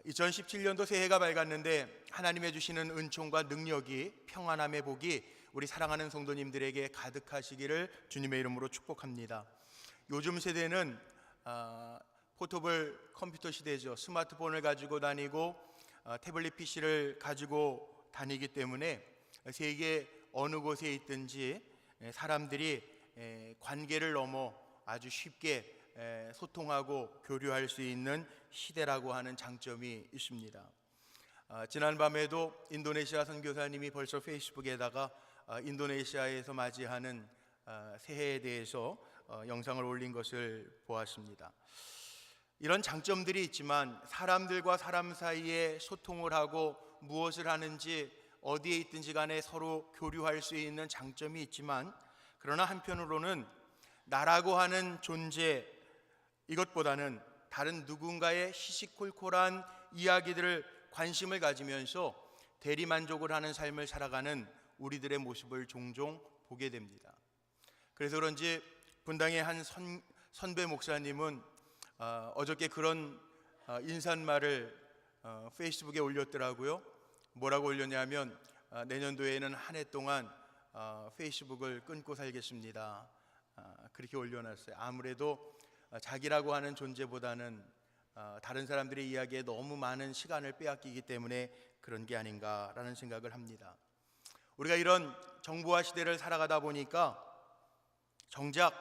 2017년도 새해가 밝았는데 하나님의 주시는 은총과 능력이, 평안함의 복이 우리 사랑하는 성도님들에게 가득하시기를 주님의 이름으로 축복합니다. 요즘 세대는 포터블 컴퓨터 시대죠. 스마트폰을 가지고 다니고 태블릿 PC를 가지고 다니기 때문에 세계 어느 곳에 있든지 사람들이 관계를 넘어 아주 쉽게 소통하고 교류할 수 있는 시대라고 하는 장점이 있습니다. 지난밤에도 인도네시아 선교사님이 벌써 페이스북에다가 인도네시아에서 맞이하는 새해에 대해서 영상을 올린 것을 보았습니다. 이런 장점들이 있지만 사람들과 사람 사이에 소통을 하고 무엇을 하는지 어디에 있든지 간에 서로 교류할 수 있는 장점이 있지만, 그러나 한편으로는 나라고 하는 존재, 이것보다는 다른 누군가의 시시콜콜한 이야기들을 관심을 가지면서 대리만족을 하는 삶을 살아가는 우리들의 모습을 종종 보게 됩니다. 그래서 그런지 분당의 한 선배 목사님은 어저께 그런 인사말을 페이스북에 올렸더라고요. 뭐라고 올렸냐면 내년도에는 한 해 동안 페이스북을 끊고 살겠습니다. 그렇게 올려놨어요. 아무래도 자기라고 하는 존재보다는 다른 사람들의 이야기에 너무 많은 시간을 빼앗기기 때문에 그런 게 아닌가라는 생각을 합니다. 우리가 이런 정보화 시대를 살아가다 보니까 정작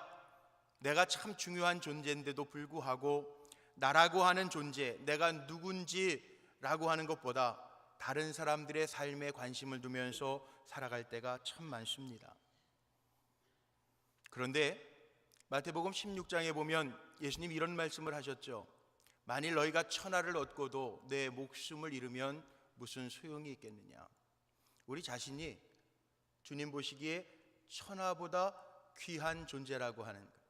내가 참 중요한 존재인데도 불구하고 나라고 하는 존재, 내가 누군지라고 하는 것보다 다른 사람들의 삶에 관심을 두면서 살아갈 때가 참 많습니다. 그런데 마태복음 16장에 보면 예수님이 이런 말씀을 하셨죠. 만일 너희가 천하를 얻고도 내 목숨을 잃으면 무슨 소용이 있겠느냐. 우리 자신이 주님 보시기에 천하보다 귀한 존재라고 하는 것.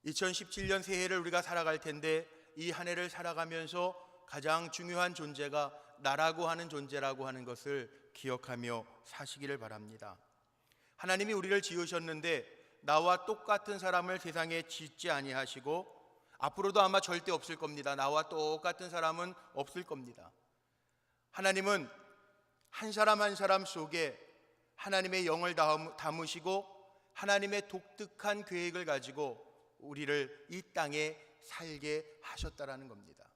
2017년 새해를 우리가 살아갈 텐데 이 한 해를 살아가면서 가장 중요한 존재가 나라고 하는 존재라고 하는 것을 기억하며 사시기를 바랍니다. 하나님이 우리를 지으셨는데 나와 똑같은 사람을 세상에 짓지 아니하시고 앞으로도 아마 절대 없을 겁니다. 나와 똑같은 사람은 없을 겁니다. 하나님은 한 사람 한 사람 속에 하나님의 영을 담으시고 하나님의 독특한 계획을 가지고 우리를 이 땅에 살게 하셨다라는 겁니다.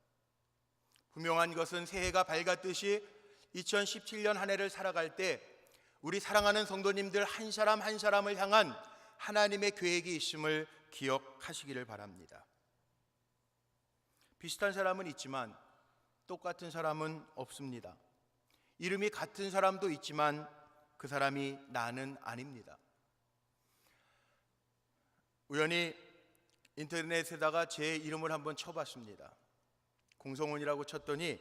분명한 것은 새해가 밝았듯이 2017년 한 해를 살아갈 때 우리 사랑하는 성도님들 한 사람 한 사람을 향한 하나님의 계획이 있음을 기억하시기를 바랍니다. 비슷한 사람은 있지만 똑같은 사람은 없습니다. 이름이 같은 사람도 있지만 그 사람이 나는 아닙니다. 우연히 인터넷에다가 제 이름을 한번 쳐봤습니다. 공성훈이라고 쳤더니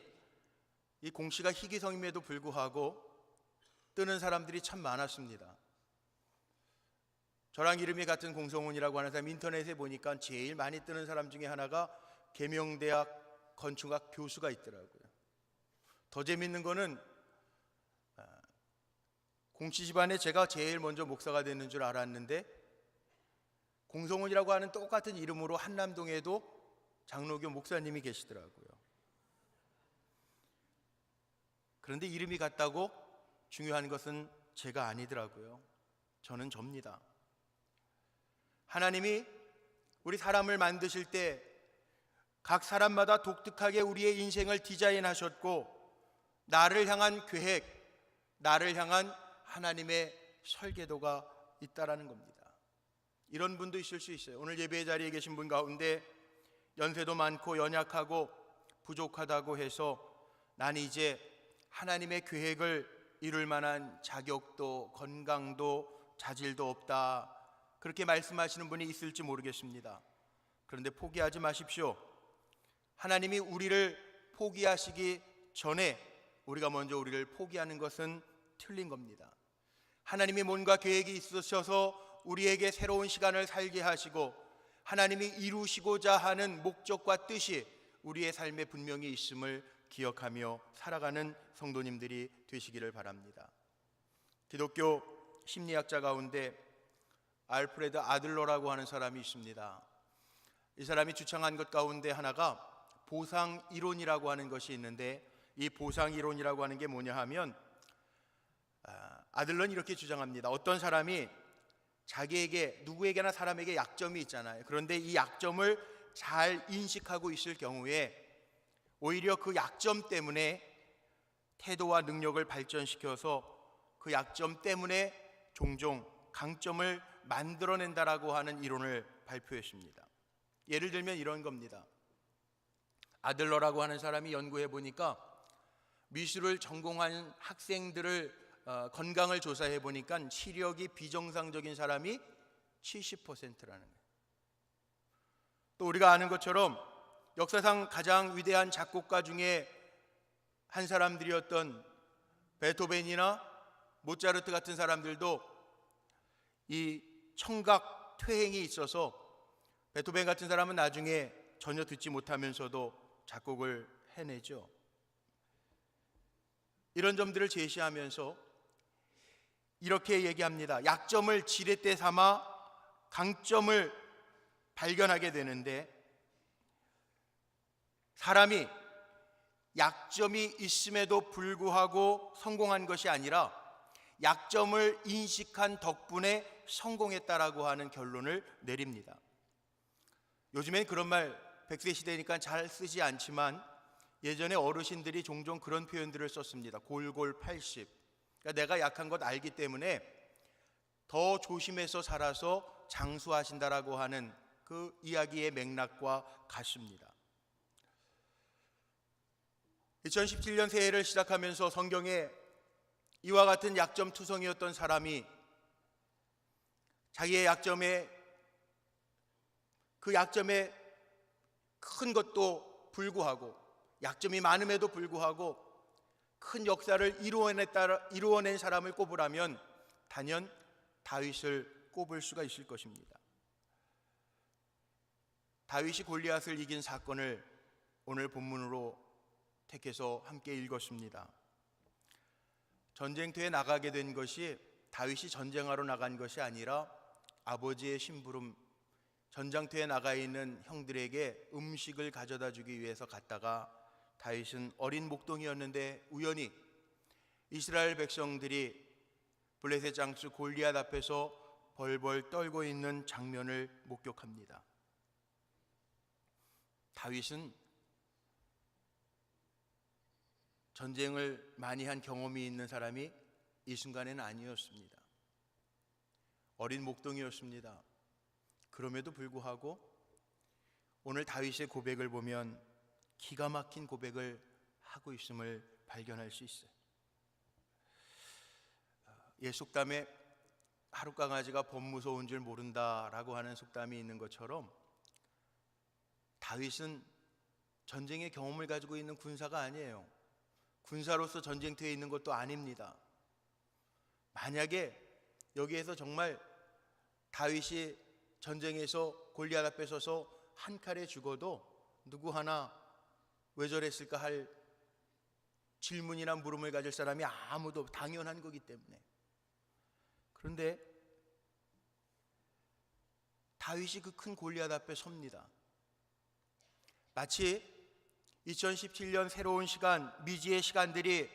이 공씨가 희귀성임에도 불구하고 뜨는 사람들이 참 많았습니다. 저랑 이름이 같은 공성훈이라고 하는 사람 인터넷에 보니까 제일 많이 뜨는 사람 중에 하나가 계명대학 건축학 교수가 있더라고요. 더 재밌는 거는 공씨 집안에 제가 제일 먼저 목사가 됐는 줄 알았는데 공성훈이라고 하는 똑같은 이름으로 한남동에도 장로교 목사님이 계시더라고요. 그런데 이름이 같다고 중요한 것은 제가 아니더라고요. 저는 접니다. 하나님이 우리 사람을 만드실 때 각 사람마다 독특하게 우리의 인생을 디자인하셨고 나를 향한 계획, 나를 향한 하나님의 설계도가 있다라는 겁니다. 이런 분도 있을 수 있어요. 오늘 예배 자리에 계신 분 가운데 연세도 많고 연약하고 부족하다고 해서 난 이제 하나님의 계획을 이룰 만한 자격도 건강도 자질도 없다, 그렇게 말씀하시는 분이 있을지 모르겠습니다. 그런데 포기하지 마십시오. 하나님이 우리를 포기하시기 전에 우리가 먼저 우리를 포기하는 것은 틀린 겁니다. 하나님이 뭔가 계획이 있으셔서 우리에게 새로운 시간을 살게 하시고 하나님이 이루시고자 하는 목적과 뜻이 우리의 삶에 분명히 있음을 기억하며 살아가는 성도님들이 되시기를 바랍니다. 기독교 심리학자 가운데 알프레드 아들러라고 하는 사람이 있습니다. 이 사람이 주창한 것 가운데 하나가 보상 이론이라고 하는 것이 있는데, 이 보상 이론이라고 하는 게 뭐냐 하면, 아들러는 이렇게 주장합니다. 어떤 사람이 자기에게, 누구에게나 사람에게 약점이 있잖아요. 그런데 이 약점을 잘 인식하고 있을 경우에 오히려 그 약점 때문에 태도와 능력을 발전시켜서 그 약점 때문에 종종 강점을 만들어낸다라고 하는 이론을 발표했습니다. 예를 들면 이런 겁니다. 아들러라고 하는 사람이 연구해 보니까 미술을 전공한 학생들을 건강을 조사해 보니까 시력이 비정상적인 사람이 70%라는 거예요. 또 우리가 아는 것처럼 역사상 가장 위대한 작곡가 중에 한 사람들이었던 베토벤이나 모차르트 같은 사람들도 이 청각 퇴행이 있어서, 베토벤 같은 사람은 나중에 전혀 듣지 못하면서도 작곡을 해내죠. 이런 점들을 제시하면서 이렇게 얘기합니다. 약점을 지렛대 삼아 강점을 발견하게 되는데, 사람이 약점이 있음에도 불구하고 성공한 것이 아니라 약점을 인식한 덕분에 성공했다라고 하는 결론을 내립니다. 요즘엔 그런 말 100세 시대니까 잘 쓰지 않지만 예전에 어르신들이 종종 그런 표현들을 썼습니다. 골골 80. 그러니까 내가 약한 것 알기 때문에 더 조심해서 살아서 장수하신다라고 하는 그 이야기의 맥락과 같습니다. 2017년 새해를 시작하면서 성경에 이와 같은 약점 투성이었던 사람이 자기의 약점에, 그 약점에 큰 것도 불구하고, 약점이 많음에도 불구하고 큰 역사를 이루어낸 사람을 꼽으라면 단연 다윗을 꼽을 수가 있을 것입니다. 다윗이 골리앗을 이긴 사건을 오늘 본문으로 택해서 함께 읽었습니다. 전쟁터에 나가게 된 것이 다윗이 전쟁하러 나간 것이 아니라 아버지의 심부름, 전장터에 나가 있는 형들에게 음식을 가져다 주기 위해서 갔다가, 다윗은 어린 목동이었는데 우연히 이스라엘 백성들이 블레셋 장수 골리앗 앞에서 벌벌 떨고 있는 장면을 목격합니다. 다윗은 전쟁을 많이 한 경험이 있는 사람이 이 순간에는 아니었습니다. 어린 목동이었습니다. 그럼에도 불구하고 오늘 다윗의 고백을 보면 기가 막힌 고백을 하고 있음을 발견할 수 있어요. 옛 속담에 하룻강아지가 범 무서운 줄 모른다라고 하는 속담이 있는 것처럼, 다윗은 전쟁의 경험을 가지고 있는 군사가 아니에요. 군사로서 전쟁터에 있는 것도 아닙니다. 만약에 여기에서 정말 다윗이 전쟁에서 골리앗 앞에 서서 한 칼에 죽어도 누구 하나 왜 저랬을까 할 질문이나 물음을 가질 사람이 아무도, 당연한 거기 때문에. 그런데 다윗이 그 큰 골리앗 앞에 섭니다. 마치 2017년 새로운 시간, 미지의 시간들이,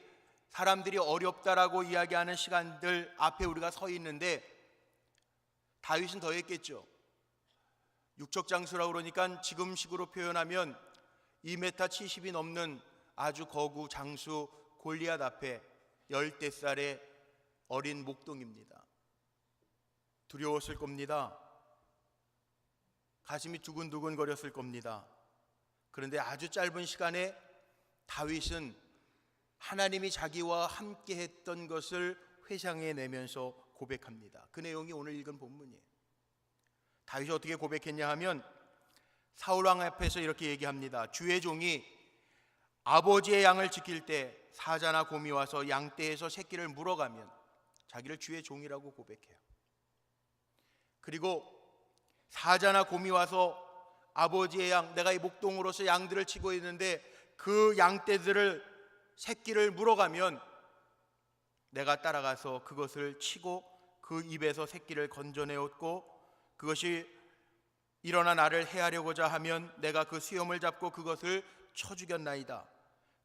사람들이 어렵다라고 이야기하는 시간들 앞에 우리가 서 있는데, 다윗은 더 했겠죠. 육척장수라고 그러니까 지금식으로 표현하면 2m 70이 넘는 아주 거구 장수 골리앗 앞에 10대살의 어린 목동입니다. 두려웠을 겁니다. 가슴이 두근두근 거렸을 겁니다. 그런데 아주 짧은 시간에 다윗은 하나님이 자기와 함께 했던 것을 회상해내면서 고백합니다. 그 내용이 오늘 읽은 본문이에요. 다윗이 어떻게 고백했냐 하면 사울왕 앞에서 이렇게 얘기합니다. 주의 종이 아버지의 양을 지킬 때 사자나 곰이 와서 양떼에서 새끼를 물어가면, 자기를 주의 종이라고 고백해요. 그리고 사자나 곰이 와서 아버지의 양, 내가 이 목동으로서 양들을 치고 있는데 그 양떼들을, 새끼를 물어가면 내가 따라가서 그것을 치고 그 입에서 새끼를 건져내었고, 그것이 일어나 나를 해하려고자 하면 내가 그 수염을 잡고 그것을 쳐 죽였나이다.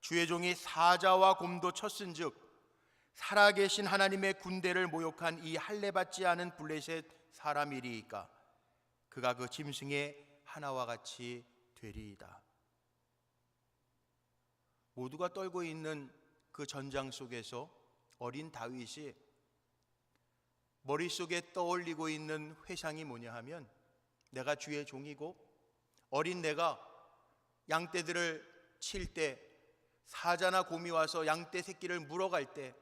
주의 종이 사자와 곰도 쳤은즉 살아계신 하나님의 군대를 모욕한 이 할례받지 않은 블레셋 사람이리이까 그가 그 짐승의 하나와 같이 되리이다. 모두가 떨고 있는 그 전장 속에서 어린 다윗이 머릿속에 떠올리고 있는 회상이 뭐냐 하면, 내가 주의 종이고 어린 내가 양떼들을 칠 때 사자나 곰이 와서 양떼 새끼를 물어갈 때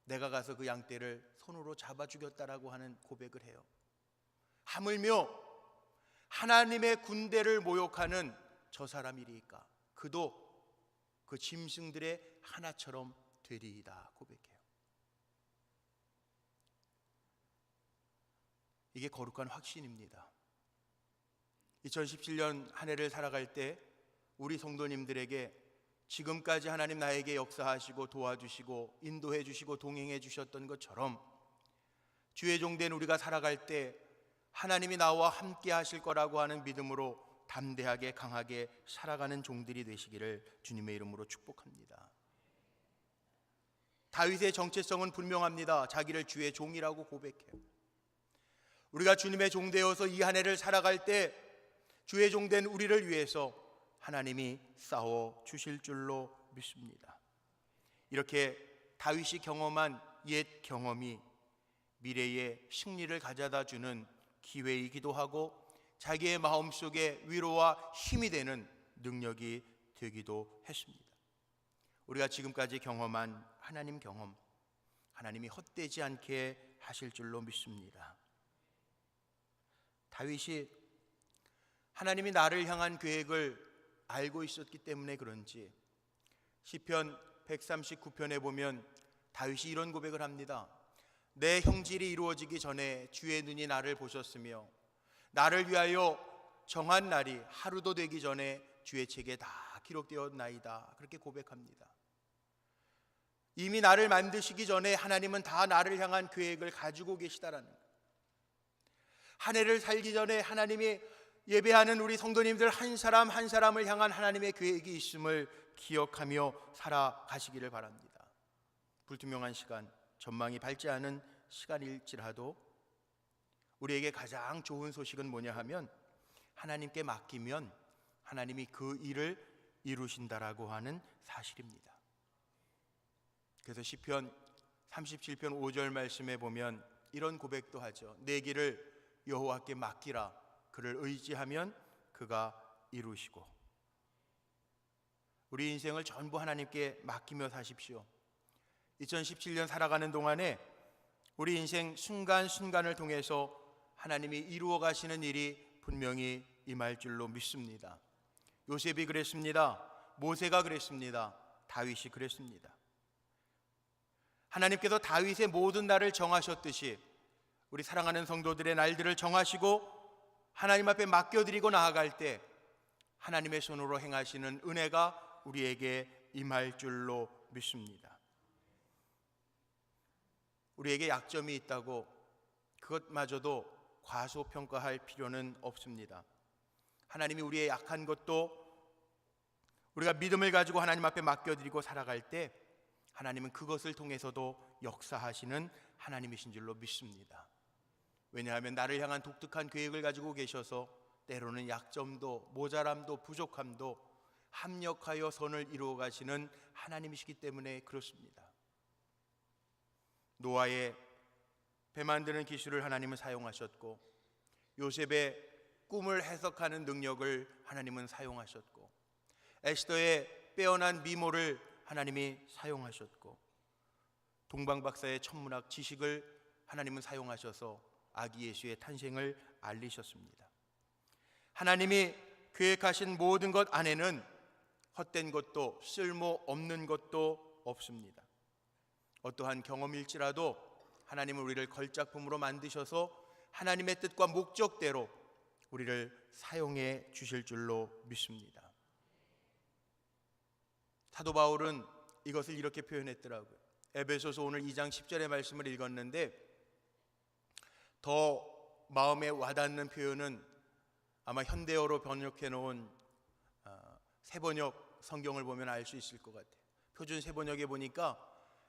내가 가서 그 양떼를 손으로 잡아 죽였다라고 하는 고백을 해요. 하물며 하나님의 군대를 모욕하는 저 사람이리까 그도 그 짐승들의 하나처럼 되리이다 고백해요. 이게 거룩한 확신입니다. 2017년 한 해를 살아갈 때 우리 성도님들에게 지금까지 하나님 나에게 역사하시고 도와주시고 인도해 주시고 동행해 주셨던 것처럼 주의 종된 우리가 살아갈 때 하나님이 나와 함께 하실 거라고 하는 믿음으로 담대하게 강하게 살아가는 종들이 되시기를 주님의 이름으로 축복합니다. 다윗의 정체성은 분명합니다. 자기를 주의 종이라고 고백해요. 우리가 주님의 종 되어서 이 한 해를 살아갈 때 주의 종된 우리를 위해서 하나님이 싸워 주실 줄로 믿습니다. 이렇게 다윗이 경험한 옛 경험이 미래의 승리를 가져다 주는 기회이기도 하고 자기의 마음속에 위로와 힘이 되는 능력이 되기도 했습니다. 우리가 지금까지 경험한 하나님 경험, 하나님이 헛되지 않게 하실 줄로 믿습니다. 다윗이 하나님이 나를 향한 계획을 알고 있었기 때문에 그런지 시편 139편에 보면 다윗이 이런 고백을 합니다. 내 형질이 이루어지기 전에 주의 눈이 나를 보셨으며 나를 위하여 정한 날이 하루도 되기 전에 주의 책에 다 기록되었나이다. 그렇게 고백합니다. 이미 나를 만드시기 전에 하나님은 다 나를 향한 계획을 가지고 계시다라는 거예요. 한 해를 살기 전에 하나님이 예배하는 우리 성도님들 한 사람 한 사람을 향한 하나님의 계획이 있음을 기억하며 살아가시기를 바랍니다. 불투명한 시간, 전망이 밝지 않은 시간일지라도 우리에게 가장 좋은 소식은 뭐냐 하면 하나님께 맡기면 하나님이 그 일을 이루신다라고 하는 사실입니다. 그래서 시편 37편 5절 말씀에 보면 이런 고백도 하죠. 내 길을 여호와께 맡기라. 그를 의지하면 그가 이루시고. 우리 인생을 전부 하나님께 맡기며 사십시오. 2017년 살아가는 동안에 우리 인생 순간순간을 통해서 하나님이 이루어 가시는 일이 분명히 임할 줄로 믿습니다. 요셉이 그랬습니다. 모세가 그랬습니다. 다윗이 그랬습니다. 하나님께서 다윗의 모든 날을 정하셨듯이 우리 사랑하는 성도들의 날들을 정하시고 하나님 앞에 맡겨드리고 나아갈 때 하나님의 손으로 행하시는 은혜가 우리에게 임할 줄로 믿습니다. 우리에게 약점이 있다고 그것마저도 과소평가할 필요는 없습니다. 하나님이 우리의 약한 것도 우리가 믿음을 가지고 하나님 앞에 맡겨드리고 살아갈 때 하나님은 그것을 통해서도 역사하시는 하나님이신 줄로 믿습니다. 왜냐하면 나를 향한 독특한 계획을 가지고 계셔서 때로는 약점도 모자람도 부족함도 합력하여 선을 이루어 가시는 하나님이시기 때문에 그렇습니다. 노아의 배 만드는 기술을 하나님은 사용하셨고 요셉의 꿈을 해석하는 능력을 하나님은 사용하셨고 에스더의 빼어난 미모를 하나님이 사용하셨고 동방박사의 천문학 지식을 하나님은 사용하셔서 아기 예수의 탄생을 알리셨습니다. 하나님이 계획하신 모든 것 안에는 헛된 것도 쓸모없는 것도 없습니다. 어떠한 경험일지라도 하나님은 우리를 걸작품으로 만드셔서 하나님의 뜻과 목적대로 우리를 사용해 주실 줄로 믿습니다. 사도 바울은 이것을 이렇게 표현했더라고요. 에베소서 오늘 2장 10절의 말씀을 읽었는데 더 마음에 와닿는 표현은 아마 현대어로 번역해 놓은 세번역 성경을 보면 알 수 있을 것 같아요. 표준 세번역에 보니까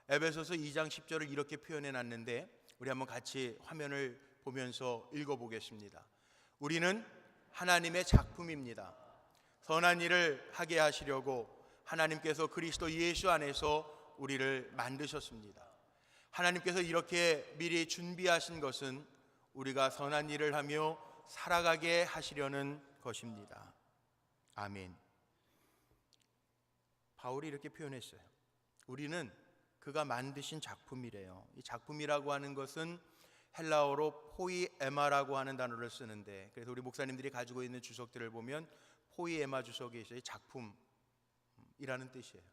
에베소서 2장 10절을 이렇게 표현해 놨는데 우리 한번 같이 화면을 보면서 읽어보겠습니다. 우리는 하나님의 작품입니다. 선한 일을 하게 하시려고 하나님께서 그리스도 예수 안에서 우리를 만드셨습니다. 하나님께서 이렇게 미리 준비하신 것은 우리가 선한 일을 하며 살아가게 하시려는 것입니다. 아멘. 바울이 이렇게 표현했어요. 우리는 그가 만드신 작품이래요. 이 작품이라고 하는 것은 헬라어로 포이에마라고 하는 단어를 쓰는데, 그래서 우리 목사님들이 가지고 있는 주석들을 보면 포이에마 주석에 있어요. 작품이라는 뜻이에요.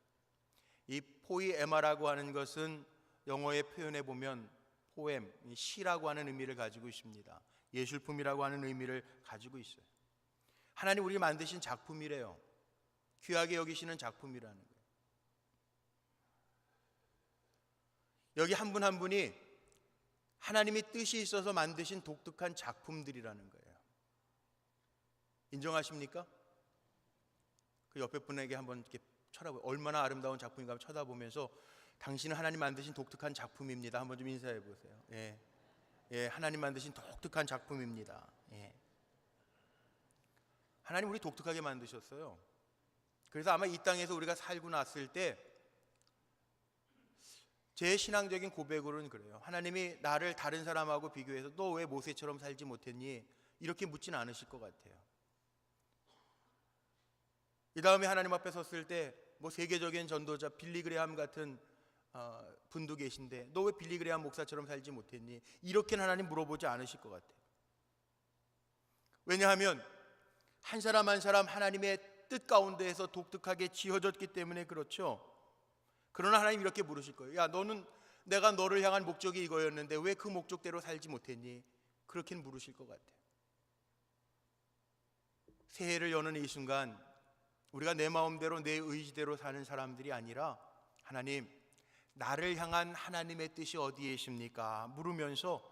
이 포이에마라고 하는 것은 영어의 표현에 보면 포엠, 시라고 하는 의미를 가지고 있습니다. 예술품이라고 하는 의미를 가지고 있어요. 하나님 우리 만드신 작품이래요. 귀하게 여기시는 작품이라는 거예요. 여기 한 분 한 분이 하나님이 뜻이 있어서 만드신 독특한 작품들이라는 거예요. 인정하십니까? 그 옆에 분에게 한번 이렇게 쳐다보고 얼마나 아름다운 작품인가 쳐다보면서 당신은 하나님 만드신 독특한 작품입니다. 한번 좀 인사해 보세요. 예, 하나님 만드신 독특한 작품입니다. 예. 하나님 우리 독특하게 만드셨어요. 그래서 아마 이 땅에서 우리가 살고 났을 때 제 신앙적인 고백으로는 그래요. 하나님이 나를 다른 사람하고 비교해서 너 왜 모세처럼 살지 못했니? 이렇게 묻진 않으실 것 같아요. 이 다음에 하나님 앞에 섰을 때 뭐 세계적인 전도자 빌리그레함 같은 분도 계신데 너 왜 빌리그레함 목사처럼 살지 못했니? 이렇게는 하나님 물어보지 않으실 것 같아요. 왜냐하면 한 사람 한 사람 하나님의 뜻 가운데에서 독특하게 지어졌기 때문에 그렇죠. 그러나 하나님 이렇게 물으실 거예요. 야, 너는 내가 너를 향한 목적이 이거였는데 왜 그 목적대로 살지 못했니? 그렇게는 물으실 것 같아요. 새해를 여는 이 순간 우리가 내 마음대로 내 의지대로 사는 사람들이 아니라 하나님, 나를 향한 하나님의 뜻이 어디에 있습니까? 물으면서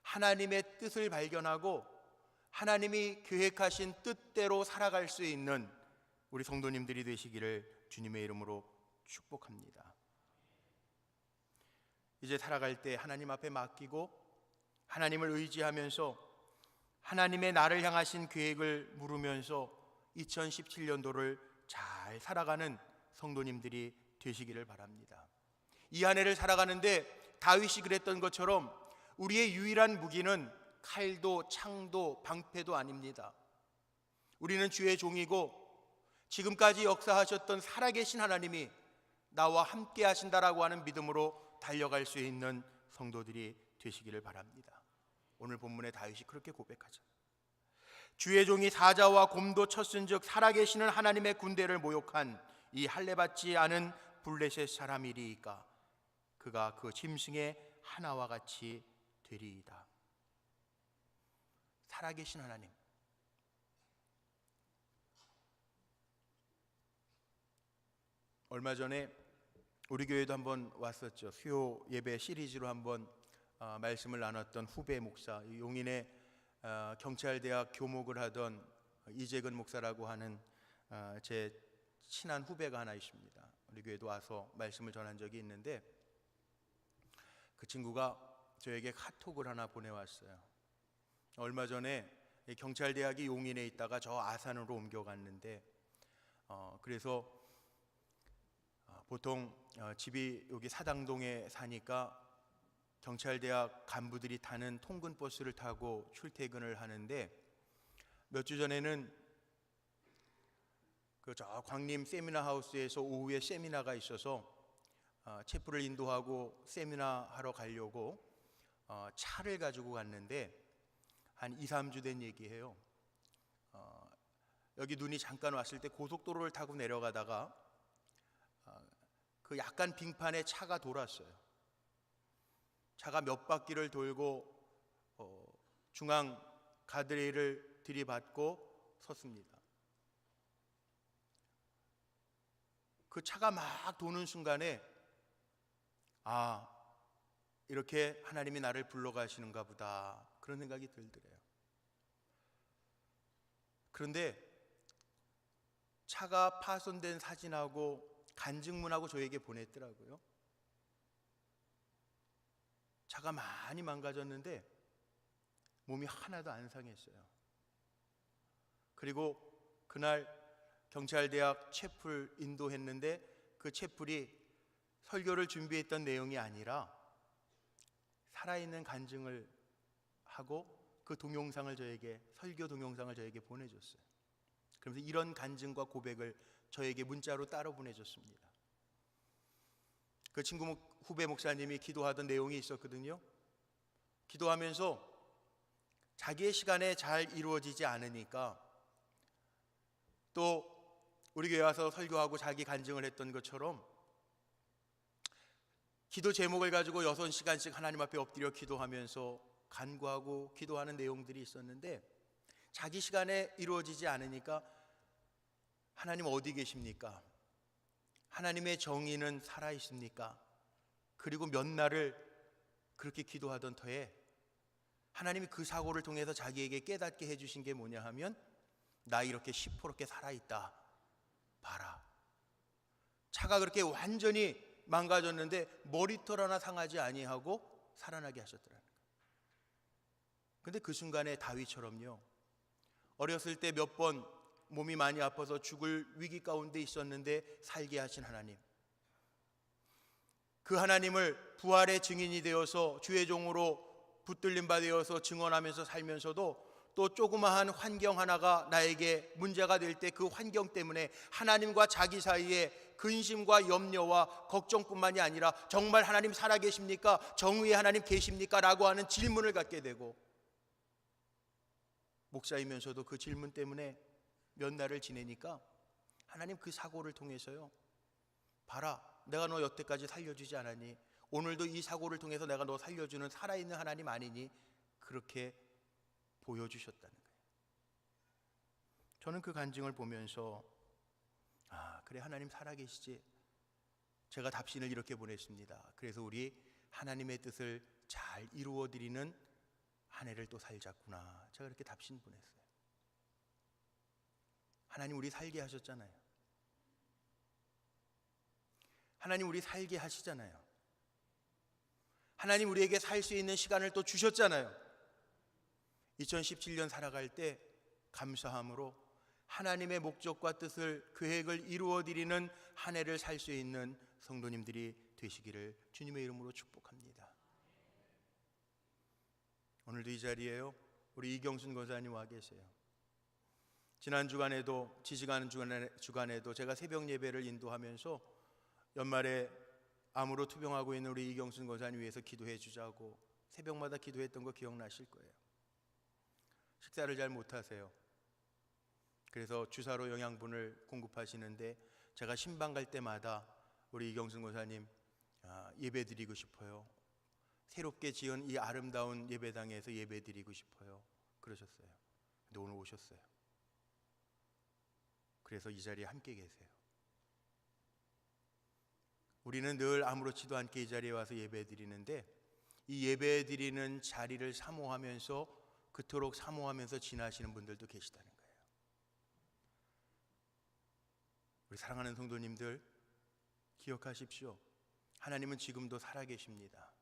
하나님의 뜻을 발견하고 하나님이 계획하신 뜻대로 살아갈 수 있는 우리 성도님들이 되시기를 주님의 이름으로 축복합니다. 이제 살아갈 때 하나님 앞에 맡기고 하나님을 의지하면서 하나님의 나를 향하신 계획을 물으면서 2017년도를 잘 살아가는 성도님들이 되시기를 바랍니다. 이 한 해를 살아가는데 다윗이 그랬던 것처럼 우리의 유일한 무기는 칼도 창도 방패도 아닙니다. 우리는 주의 종이고 지금까지 역사하셨던 살아계신 하나님이 나와 함께 하신다라고 하는 믿음으로 달려갈 수 있는 성도들이 되시기를 바랍니다. 오늘 본문의 다윗이 그렇게 고백하죠. 주의 종이 사자와 곰도 쳤은즉 살아계시는 하나님의 군대를 모욕한 이 할례받지 않은 블레셋 사람이리이까 그가 그 짐승의 하나와 같이 되리이다. 살아계신 하나님, 얼마 전에 우리 교회도 한번 왔었죠. 수요 예배 시리즈로 한번 말씀을 나눴던 후배 목사, 용인의 경찰대학 교목을 하던 이재근 목사라고 하는 제 친한 후배가 하나 있습니다. 우리 교회도 와서 말씀을 전한 적이 있는데 그 친구가 저에게 카톡을 하나 보내왔어요. 얼마 전에 경찰대학이 용인에 있다가 저 아산으로 옮겨갔는데 그래서 보통 집이 여기 사당동에 사니까 경찰대학 간부들이 타는 통근버스를 타고 출퇴근을 하는데 몇 주 전에는 저 광림 세미나 하우스에서 오후에 세미나가 있어서 체프를 인도하고 세미나 하러 가려고 차를 가지고 갔는데 한 2, 3주 된 얘기예요. 여기 눈이 잠깐 왔을 때 고속도로를 타고 내려가다가 그 약간 빙판에 차가 돌았어요. 차가 몇 바퀴를 돌고 중앙 가드레일을 들이받고 섰습니다. 그 차가 막 도는 순간에 이렇게 하나님이 나를 불러가시는가 보다 그런 생각이 들더래요. 그런데 차가 파손된 사진하고 간증문하고 저에게 보냈더라고요. 차가 많이 망가졌는데 몸이 하나도 안 상했어요. 그리고 그날 경찰대학 채플 인도했는데 그 채플이 설교를 준비했던 내용이 아니라 살아있는 간증을 하고 그 동영상을 저에게, 설교 동영상을 저에게 보내줬어요. 그러면서 이런 간증과 고백을 저에게 문자로 따로 보내줬습니다. 그 친구 후배 목사님이 기도하던 내용이 있었거든요. 기도하면서 자기의 시간에 잘 이루어지지 않으니까, 또 우리 교회 와서 설교하고 자기 간증을 했던 것처럼 기도 제목을 가지고 6시간씩 하나님 앞에 엎드려 기도하면서 간구하고 기도하는 내용들이 있었는데, 자기 시간에 이루어지지 않으니까 하나님 어디 계십니까? 하나님의 정의는 살아있습니까? 그리고 몇 날을 그렇게 기도하던 터에 하나님이 그 사고를 통해서 자기에게 깨닫게 해주신 게 뭐냐 하면, 나 이렇게 시퍼렇게 살아있다 봐라. 차가 그렇게 완전히 망가졌는데 머리털 하나 상하지 아니하고 살아나게 하셨더라는 거예요. 근데 그 순간에 다윗처럼요, 어렸을 때 몇 번 몸이 많이 아파서 죽을 위기 가운데 있었는데 살게 하신 하나님, 그 하나님을 부활의 증인이 되어서 주의 종으로 붙들림 바 되어서 증언하면서 살면서도 또 조그마한 환경 하나가 나에게 문제가 될 때 그 환경 때문에 하나님과 자기 사이에 근심과 염려와 걱정뿐만이 아니라 정말 하나님 살아계십니까? 정의의 하나님 계십니까? 라고 하는 질문을 갖게 되고, 목사이면서도 그 질문 때문에 몇 날을 지내니까 하나님 그 사고를 통해서요, 봐라, 내가 너 여태까지 살려주지 않았니? 오늘도 이 사고를 통해서 내가 너 살려주는 살아있는 하나님 아니니? 그렇게 보여주셨다는 거예요. 저는 그 간증을 보면서 그래, 하나님 살아계시지. 제가 답신을 이렇게 보냈습니다. 그래서 우리 하나님의 뜻을 잘 이루어드리는 한 해를 또 살자꾸나. 제가 이렇게 답신 보냈어요. 하나님 우리 살게 하셨잖아요. 하나님 우리 살게 하시잖아요. 하나님 우리에게 살 수 있는 시간을 또 주셨잖아요. 2017년 살아갈 때 감사함으로 하나님의 목적과 뜻을, 계획을 이루어드리는 한 해를 살 수 있는 성도님들이 되시기를 주님의 이름으로 축복합니다. 오늘도 이 자리에요, 우리 이경순 권사님 와 계세요. 지난 주간에도, 지지가는 주간에도 제가 새벽 예배를 인도하면서 연말에 암으로 투병하고 있는 우리 이경순 권사님 위해서 기도해 주자고 새벽마다 기도했던 거 기억나실 거예요. 식사를 잘 못하세요. 그래서 주사로 영양분을 공급하시는데 제가 신방 갈 때마다 우리 이경순 권사님 예배 드리고 싶어요. 새롭게 지은 이 아름다운 예배당에서 예배 드리고 싶어요. 그러셨어요. 근데 오늘 오셨어요. 그래서 이 자리에 함께 계세요. 우리는 늘 아무렇지도 않게 이 자리에 와서 예배 드리는데, 이 예배 드리는 자리를 사모하면서, 그토록 사모하면서 지나시는 분들도 계시다는 거예요. 우리 사랑하는 성도님들, 기억하십시오. 하나님은 지금도 살아계십니다.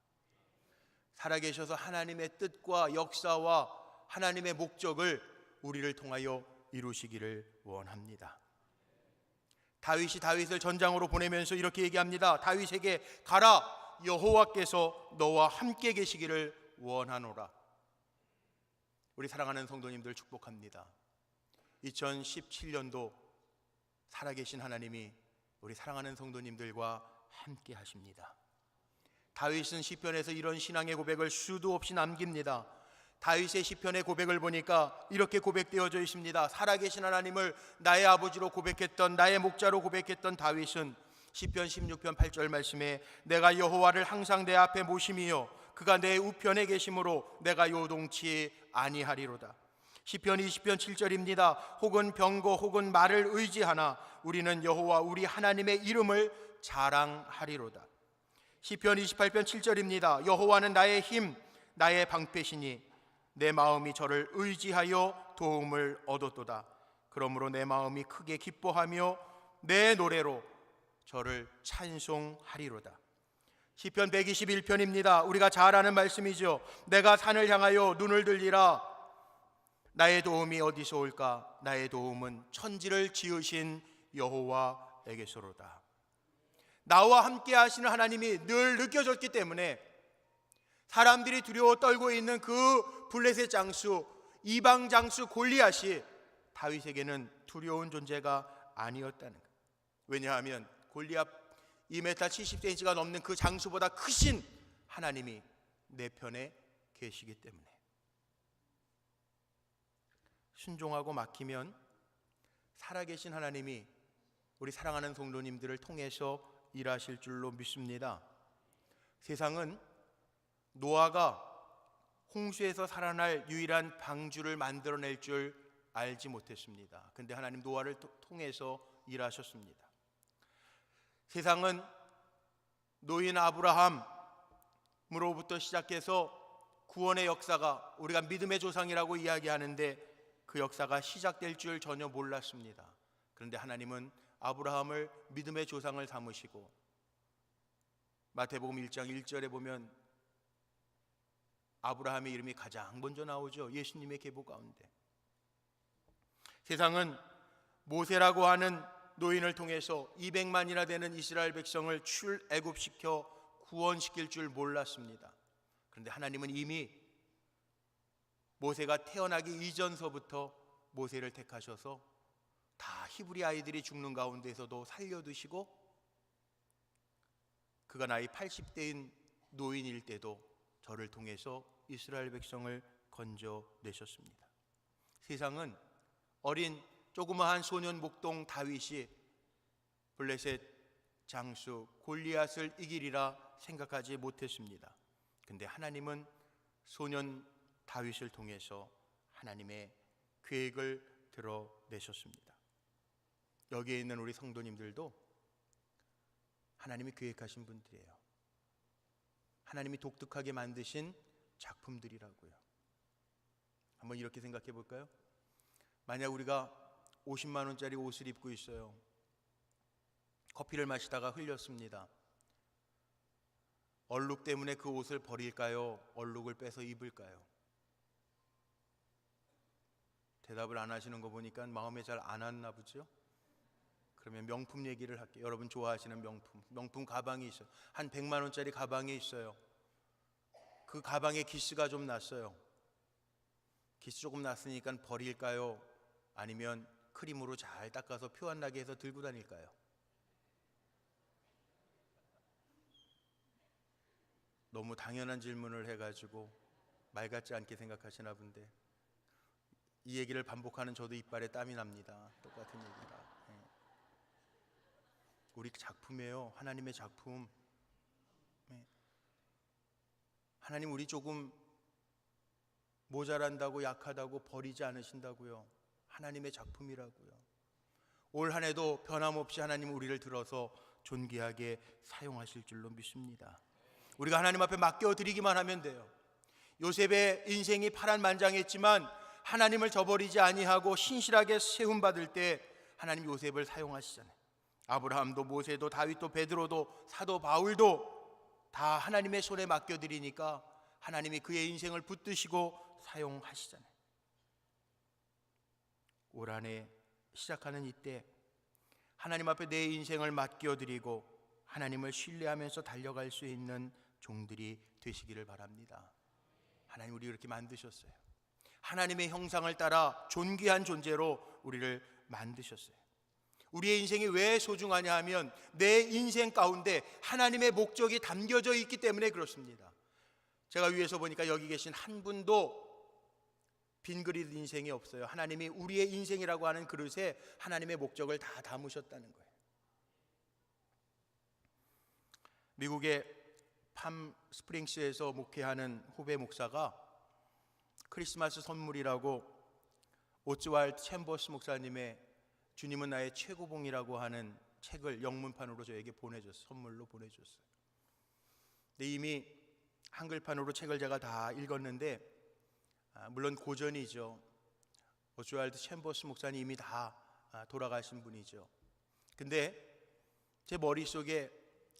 살아계셔서 하나님의 뜻과 역사와 하나님의 목적을 우리를 통하여 이루시기를 원합니다. 다윗이 다윗을 전장으로 보내면서 이렇게 얘기합니다. 다윗에게 가라, 여호와께서 너와 함께 계시기를 원하노라. 우리 사랑하는 성도님들 축복합니다. 2017년도 살아계신 하나님이 우리 사랑하는 성도님들과 함께 하십니다. 다윗은 시편에서 이런 신앙의 고백을 수도 없이 남깁니다. 다윗의 시편의 고백을 보니까 이렇게 고백되어져 있습니다. 살아계신 하나님을 나의 아버지로 고백했던, 나의 목자로 고백했던 다윗은 시편 16편 8절 말씀에 내가 여호와를 항상 내 앞에 모심이요 그가 내 우편에 계심으로 내가 요동치 아니하리로다. 시편 20편 7절입니다. 혹은 병거 혹은 말을 의지하나 우리는 여호와 우리 하나님의 이름을 자랑하리로다. 시편 28편 7절입니다. 여호와는 나의 힘 나의 방패시니 내 마음이 저를 의지하여 도움을 얻었도다. 그러므로 내 마음이 크게 기뻐하며 내 노래로 저를 찬송하리로다. 시편 121편입니다. 우리가 잘 아는 말씀이죠. 내가 산을 향하여 눈을 들리라. 나의 도움이 어디서 올까? 나의 도움은 천지를 지으신 여호와에게서로다. 나와 함께 하시는 하나님이 늘 느껴졌기 때문에 사람들이 두려워 떨고 있는 그 블레셋 장수, 이방 장수 골리앗이 다윗에게는 두려운 존재가 아니었다는 것. 왜냐하면 골리앗 2m 70cm가 넘는 그 장수보다 크신 하나님이 내 편에 계시기 때문에. 순종하고 맡기면 살아계신 하나님이 우리 사랑하는 성도님들을 통해서 일하실 줄로 믿습니다. 세상은 노아가 홍수에서 살아날 유일한 방주를 만들어낼 줄 알지 못했습니다. 근데 하나님 노아를 통해서 일하셨습니다. 세상은 노인 아브라함으로부터 시작해서 구원의 역사가, 우리가 믿음의 조상이라고 이야기하는데 그 역사가 시작될 줄 전혀 몰랐습니다. 그런데 하나님은 아브라함을 믿음의 조상을 삼으시고, 마태복음 1장 1절에 보면 아브라함의 이름이 가장 먼저 나오죠. 예수님의 계보 가운데. 세상은 모세라고 하는 노인을 통해서 200만이나 되는 이스라엘 백성을 출애굽시켜 구원시킬 줄 몰랐습니다. 그런데 하나님은 이미 모세가 태어나기 이전서부터 모세를 택하셔서 다 히브리 아이들이 죽는 가운데서도 살려두시고, 그가 나이 80대인 노인일 때도 저를 통해서 이스라엘 백성을 건져내셨습니다. 세상은 어린 조그마한 소년 목동 다윗이 블레셋 장수 골리앗을 이기리라 생각하지 못했습니다. 근데 하나님은 소년 다윗을 통해서 하나님의 계획을 드러내셨습니다. 여기에 있는 우리 성도님들도 하나님이 계획하신 분들이에요. 하나님이 독특하게 만드신 작품들이라고요. 한번 이렇게 생각해 볼까요? 만약 우리가 50만 원짜리 옷을 입고 있어요. 커피를 마시다가 흘렸습니다. 얼룩 때문에 그 옷을 버릴까요? 얼룩을 빼서 입을까요? 대답을 안 하시는 거 보니까 마음에 잘 안 왔나 보죠? 그러면 명품 얘기를 할게요. 여러분 좋아하시는 명품 가방이 있어요. 한 100만 원짜리 가방이 있어요. 그 가방에 기스가 좀 났어요. 기스 조금 났으니까 버릴까요? 아니면 크림으로 잘 닦아서 표 안 나게 해서 들고 다닐까요? 너무 당연한 질문을 해가지고 말 같지 않게 생각하시나 본데, 이 얘기를 반복하는 저도 이빨에 땀이 납니다. 똑같은 얘기라. 우리 작품이에요. 하나님의 작품. 하나님 우리 조금 모자란다고 약하다고 버리지 않으신다고요. 하나님의 작품이라고요. 올 한 해도 변함없이 하나님 우리를 들어서 존귀하게 사용하실 줄로 믿습니다. 우리가 하나님 앞에 맡겨드리기만 하면 돼요. 요셉의 인생이 파란만장했지만 하나님을 저버리지 아니하고 신실하게 세움받을 때 하나님 요셉을 사용하시잖아요. 아브라함도 모세도 다윗도 베드로도 사도 바울도 다 하나님의 손에 맡겨드리니까 하나님이 그의 인생을 붙드시고 사용하시잖아요. 올 한 해 시작하는 이때 하나님 앞에 내 인생을 맡겨드리고 하나님을 신뢰하면서 달려갈 수 있는 종들이 되시기를 바랍니다. 하나님 우리 이렇게 만드셨어요. 하나님의 형상을 따라 존귀한 존재로 우리를 만드셨어요. 우리의 인생이 왜 소중하냐 하면 내 인생 가운데 하나님의 목적이 담겨져 있기 때문에 그렇습니다. 제가 위에서 보니까 여기 계신 한 분도 빈 그릇 인생이 없어요. 하나님이 우리의 인생이라고 하는 그릇에 하나님의 목적을 다 담으셨다는 거예요. 미국의 팜 스프링스에서 목회하는 후배 목사가 크리스마스 선물이라고 오즈왈드 챔버스 목사님의 주님은 나의 최고봉이라고 하는 책을 영문판으로 저에게 선물로 보내줬어요. 근데 이미 한글판으로 책을 제가 다 읽었는데 물론 고전이죠. 오즈왈드 챔버스 목사님이 다 돌아가신 분이죠. 근데 제 머릿속에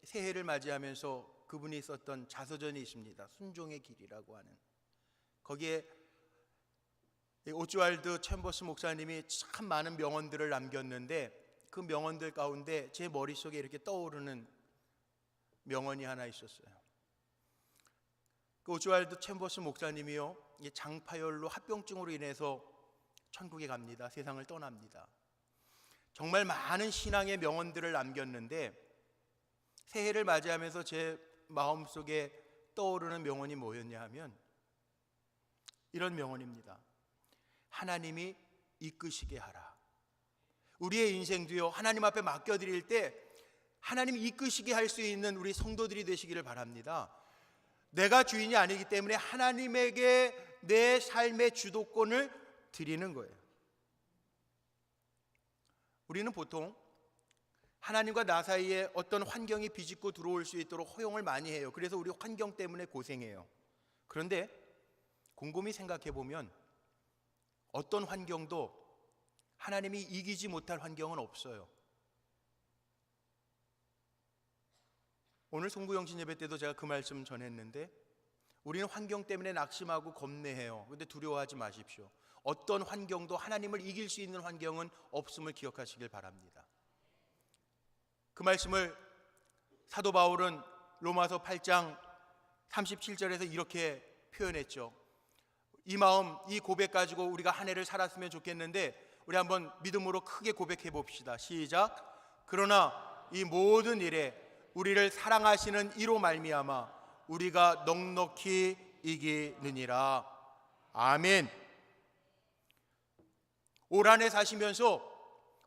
새해를 맞이하면서 그분이 썼던 자서전이 있습니다. 순종의 길이라고 하는. 거기에 오즈왈드 챔버스 목사님이 참 많은 명언들을 남겼는데 그 명언들 가운데 제 머릿속에 이렇게 떠오르는 명언이 하나 있었어요. 그 오즈왈드 챔버스 목사님이요, 장파열로 합병증으로 인해서 천국에 갑니다. 세상을 떠납니다. 정말 많은 신앙의 명언들을 남겼는데 새해를 맞이하면서 제 마음속에 떠오르는 명언이 뭐였냐 하면 이런 명언입니다. 하나님이 이끄시게 하라. 우리의 인생도요, 하나님 앞에 맡겨드릴 때 하나님이 이끄시게 할 수 있는 우리 성도들이 되시기를 바랍니다. 내가 주인이 아니기 때문에 하나님에게 내 삶의 주도권을 드리는 거예요. 우리는 보통 하나님과 나 사이에 어떤 환경이 비집고 들어올 수 있도록 허용을 많이 해요. 그래서 우리 환경 때문에 고생해요. 그런데 곰곰이 생각해 보면 어떤 환경도 하나님이 이기지 못할 환경은 없어요. 오늘 송구영신 예배 때도 제가 그 말씀 전했는데 우리는 환경 때문에 낙심하고 겁내해요. 그런데 두려워하지 마십시오. 어떤 환경도 하나님을 이길 수 있는 환경은 없음을 기억하시길 바랍니다. 그 말씀을 사도 바울은 로마서 8장 37절에서 이렇게 표현했죠. 이 마음, 이 고백 가지고 우리가 한 해를 살았으면 좋겠는데 우리 한번 믿음으로 크게 고백해 봅시다. 시작. 그러나 이 모든 일에 우리를 사랑하시는 이로 말미암아 우리가 넉넉히 이기느니라. 아멘. 올 한 해 사시면서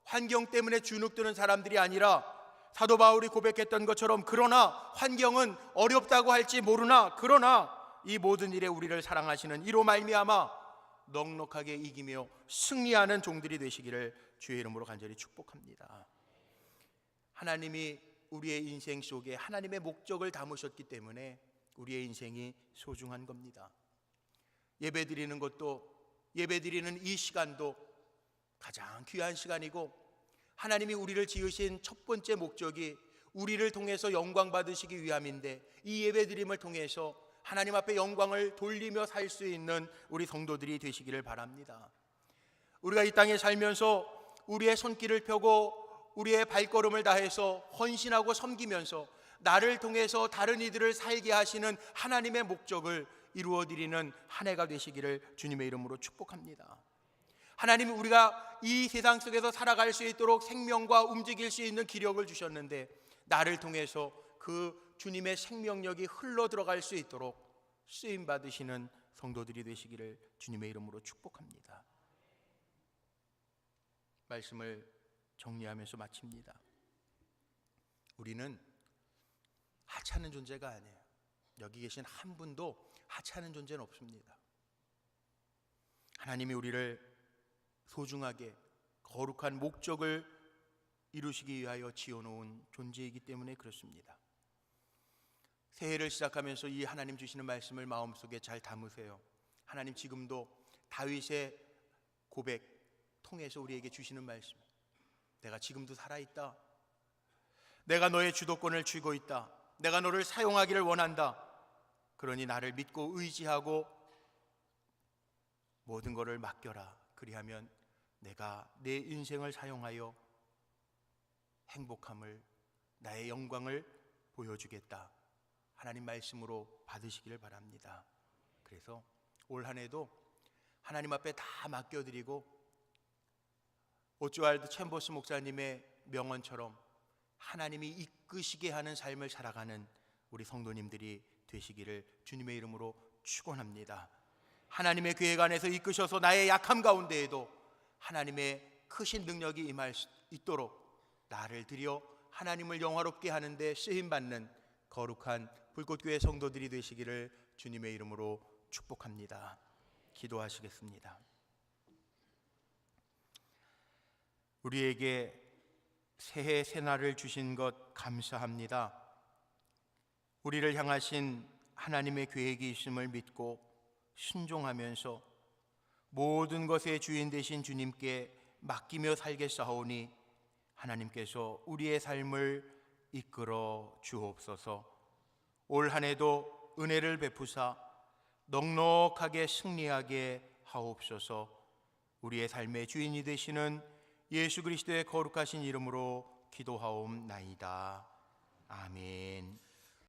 환경 때문에 주눅드는 사람들이 아니라 사도 바울이 고백했던 것처럼 그러나 환경은 어렵다고 할지 모르나 그러나 이 모든 일에 우리를 사랑하시는 이로 말미암아 넉넉하게 이기며 승리하는 종들이 되시기를 주의 이름으로 간절히 축복합니다. 하나님이 우리의 인생 속에 하나님의 목적을 담으셨기 때문에 우리의 인생이 소중한 겁니다. 예배드리는 것도, 예배드리는 이 시간도 가장 귀한 시간이고 하나님이 우리를 지으신 첫 번째 목적이 우리를 통해서 영광 받으시기 위함인데 이 예배드림을 통해서 하나님 앞에 영광을 돌리며 살 수 있는 우리 성도들이 되시기를 바랍니다. 우리가 이 땅에 살면서 우리의 손길을 펴고 우리의 발걸음을 다해서 헌신하고 섬기면서 나를 통해서 다른 이들을 살게 하시는 하나님의 목적을 이루어드리는 한 해가 되시기를 주님의 이름으로 축복합니다. 하나님이 우리가 이 세상 속에서 살아갈 수 있도록 생명과 움직일 수 있는 기력을 주셨는데 나를 통해서 그 주님의 생명력이 흘러 들어갈 수 있도록 쓰임 받으시는 성도들이 되시기를 주님의 이름으로 축복합니다. 말씀을 정리하면서 마칩니다. 우리는 하찮은 존재가 아니에요. 여기 계신 한 분도 하찮은 존재는 없습니다. 하나님이 우리를 소중하게 거룩한 목적을 이루시기 위하여 지어놓은 존재이기 때문에 그렇습니다. 새해를 시작하면서 이 하나님 주시는 말씀을 마음속에 잘 담으세요. 하나님 지금도 다윗의 고백 통해서 우리에게 주시는 말씀, 내가 지금도 살아있다. 내가 너의 주도권을 쥐고 있다. 내가 너를 사용하기를 원한다. 그러니 나를 믿고 의지하고 모든 것을 맡겨라. 그리하면 내가 내 인생을 사용하여 행복함을, 나의 영광을 보여주겠다. 하나님 말씀으로 받으시기를 바랍니다. 그래서 올 한 해도 하나님 앞에 다 맡겨드리고 오즈왈드 챔버스 목사님의 명언처럼 하나님이 이끄시게 하는 삶을 살아가는 우리 성도님들이 되시기를 주님의 이름으로 축원합니다. 하나님의 계획 안에서 이끄셔서 나의 약함 가운데에도 하나님의 크신 능력이 임할 수 있도록 나를 들여 하나님을 영화롭게 하는 데 쓰임받는 거룩한 불꽃교회 성도들이 되시기를 주님의 이름으로 축복합니다. 기도하시겠습니다. 우리에게 새해 새날을 주신 것 감사합니다. 우리를 향하신 하나님의 계획이 있음을 믿고 순종하면서 모든 것의 주인 되신 주님께 맡기며 살겠사오니 하나님께서 우리의 삶을 이끌어 주옵소서. 올 한 해도 은혜를 베푸사 넉넉하게 승리하게 하옵소서. 우리의 삶의 주인이 되시는 예수 그리스도의 거룩하신 이름으로 기도하옵나이다. 아멘.